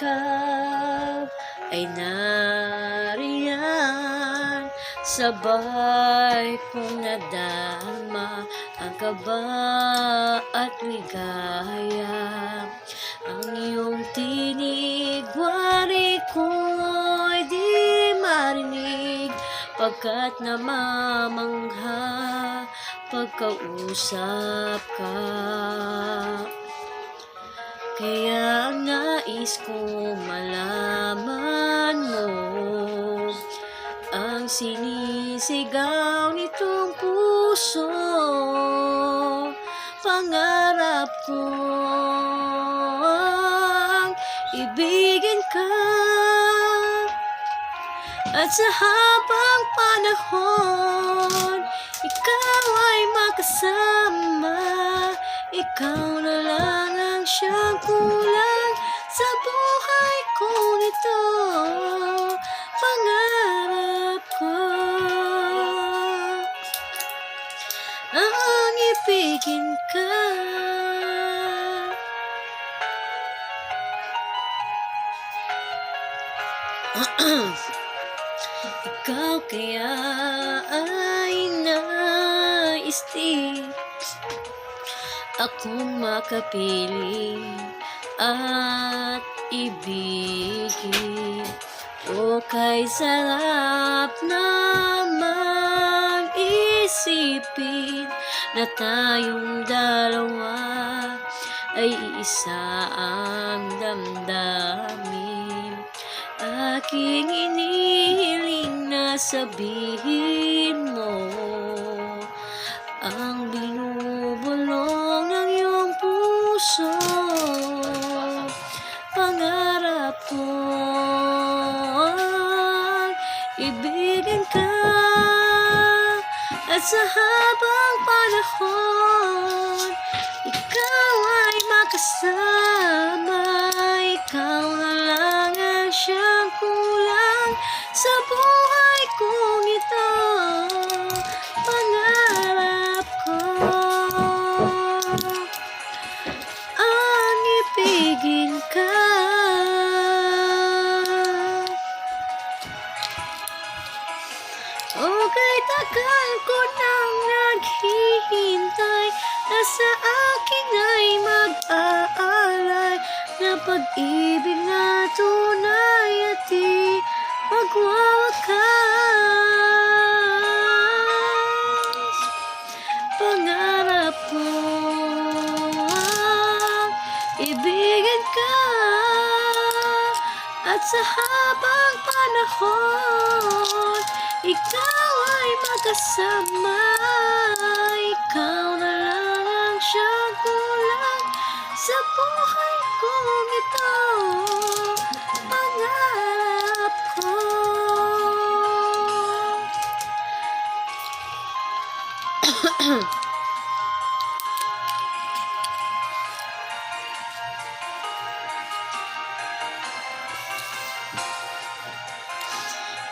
ikaw ay nariyan, sabay kong nadama ang kaba at ligaya. Ang iyong tinig, wari ko'y di marinig, pagkat namamangha pagkausap ka. Kaya nais kong malaman mo ang sinisigaw nitong puso. Pangarap kong ibigin ka, at sa habang panahon ikaw ay makasama. Ikaw na lang ang siyang kulang sa buhay ko nito. Pangarap ko ang ibigin ka. Ikaw kaya ay nais di akong makapili at ibigin. O kay sarap namang isipin na tayong dalawa ay isa ang damdamin. Aking inihiling na sabihin mo ang binubulong ng iyong puso. Pangarap ko ibigin ka, at sa habang panahon ikaw ay makasama. Ikaw na lang ang siyang kulang sa buhay kong ito. Pangarap ko ang ibigin ka. Okay, tagal ko nang naghihintay na sa akin ay mag-aalay na pag-ibig na tunay at di magwawakas. Pangarap ko ibigin ka, at sa habang panahon ikaw ay magkasama. Ikaw na lang ang siyang kulang sa buhay kong ito. Pangarap ko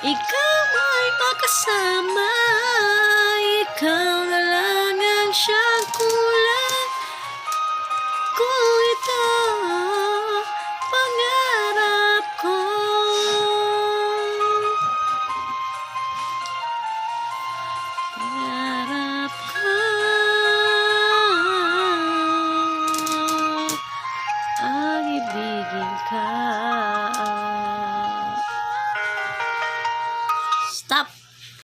ikaw ay makasama. Ikaw na lang ang siyang kulang